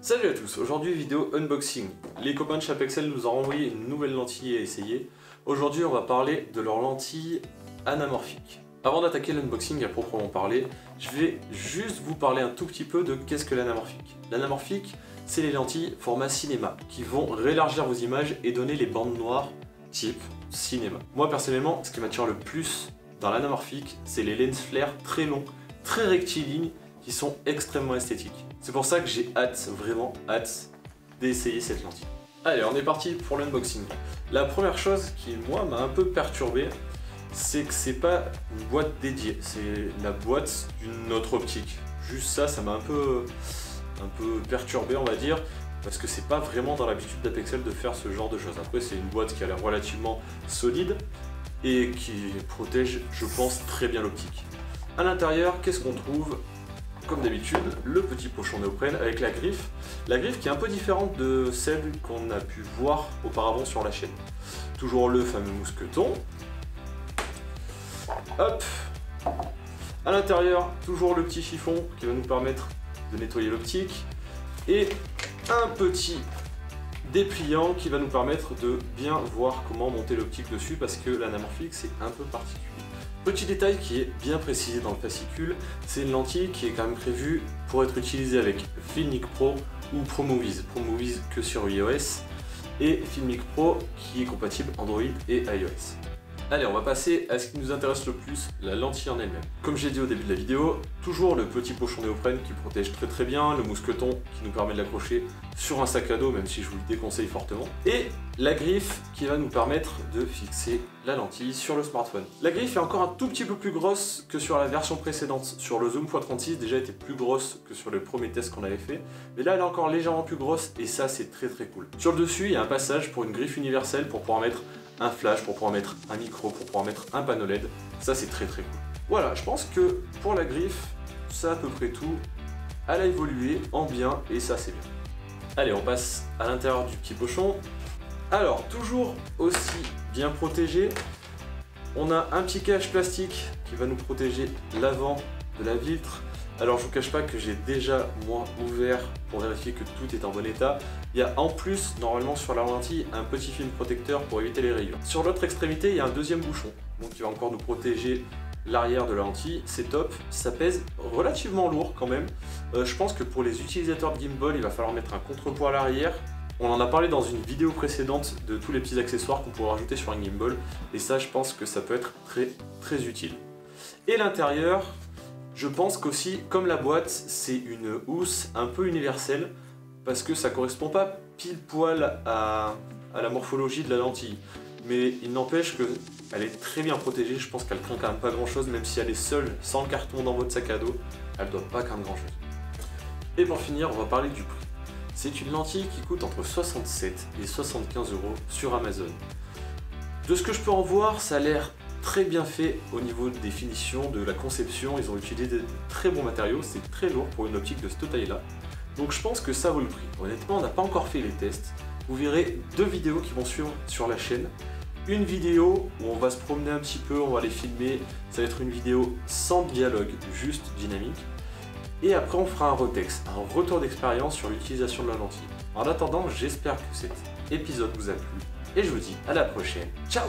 Salut à tous, aujourd'hui vidéo unboxing. Les copains de Shapexcel nous ont renvoyé une nouvelle lentille à essayer. Aujourd'hui on va parler de leur lentille anamorphique. Avant d'attaquer l'unboxing à proprement parler, je vais juste vous parler un tout petit peu de qu'est-ce que l'anamorphique. L'anamorphique, c'est les lentilles format cinéma qui vont réélargir vos images et donner les bandes noires type cinéma. Moi personnellement, ce qui m'attire le plus dans l'anamorphique, c'est les lens flares très longs, très rectilignes, qui sont extrêmement esthétiques. C'est pour ça que j'ai hâte, vraiment hâte, d'essayer cette lentille. Allez, on est parti pour l'unboxing. La première chose qui, moi, m'a un peu perturbé, c'est que c'est pas une boîte dédiée, c'est la boîte d'une autre optique. Juste ça, ça m'a un peu perturbé, on va dire, parce que c'est pas vraiment dans l'habitude d'Apexcel de faire ce genre de choses. Après, c'est une boîte qui a l'air relativement solide et qui protège, je pense, très bien l'optique. À l'intérieur, qu'est-ce qu'on trouve ? Comme d'habitude, le petit pochon néoprène avec la griffe qui est un peu différente de celle qu'on a pu voir auparavant sur la chaîne. Toujours le fameux mousqueton. Hop. À l'intérieur, toujours le petit chiffon qui va nous permettre de nettoyer l'optique et un petit dépliant qui va nous permettre de bien voir comment monter l'optique dessus parce que l'anamorphique c'est un peu particulier. Petit détail qui est bien précisé dans le fascicule, c'est une lentille qui est quand même prévue pour être utilisée avec Filmic Pro ou ProMovies. ProMovies que sur iOS et Filmic Pro qui est compatible Android et iOS. Allez, on va passer à ce qui nous intéresse le plus, la lentille en elle-même. Comme j'ai dit au début de la vidéo, toujours le petit pochon néoprène qui protège très bien, le mousqueton qui nous permet de l'accrocher sur un sac à dos, même si je vous le déconseille fortement, et la griffe qui va nous permettre de fixer la lentille sur le smartphone. La griffe est encore un tout petit peu plus grosse que sur la version précédente. Sur le Zoom x36, déjà était plus grosse que sur le premier test qu'on avait fait, mais là elle est encore légèrement plus grosse et ça c'est très cool. Sur le dessus, il y a un passage pour une griffe universelle pour pouvoir mettre un flash, pour pouvoir mettre un micro, pour pouvoir mettre un panneau LED, ça c'est très cool. Voilà, je pense que pour la griffe, c'est à peu près tout. Elle a évolué en bien et ça c'est bien. Allez, on passe à l'intérieur du petit pochon. Alors, toujours aussi bien protégé, on a un petit cache plastique qui va nous protéger l'avant de la vitre. Alors je vous cache pas que j'ai déjà moi ouvert pour vérifier que tout est en bon état. Il y a en plus normalement sur la lentille un petit film protecteur pour éviter les rayures. Sur l'autre extrémité il y a un deuxième bouchon, donc qui va encore nous protéger l'arrière de la lentille, c'est top. Ça pèse relativement lourd quand même. Je pense que pour les utilisateurs de gimbal il va falloir mettre un contrepoids à l'arrière. On en a parlé dans une vidéo précédente de tous les petits accessoires qu'on pourrait rajouter sur un gimbal et ça je pense que ça peut être très utile. Et l'intérieur, je pense qu'aussi, comme la boîte, c'est une housse un peu universelle parce que ça correspond pas pile poil à la morphologie de la lentille. Mais il n'empêche qu'elle est très bien protégée, je pense qu'elle craint quand même pas grand chose, même si elle est seule, sans le carton dans votre sac à dos, elle doit pas craindre grand chose. Et pour finir, on va parler du prix. C'est une lentille qui coûte entre 67 et 75 € sur Amazon. De ce que je peux en voir, ça a l'air très bien fait au niveau des finitions, de la conception, ils ont utilisé de très bons matériaux, c'est très lourd pour une optique de cette taille là. Donc je pense que ça vaut le prix. Honnêtement, on n'a pas encore fait les tests. Vous verrez deux vidéos qui vont suivre sur la chaîne. Une vidéo où on va se promener un petit peu, on va les filmer, ça va être une vidéo sans dialogue, juste dynamique. Et après on fera un retour d'expérience sur l'utilisation de la lentille. En attendant, j'espère que cet épisode vous a plu et je vous dis à la prochaine. Ciao!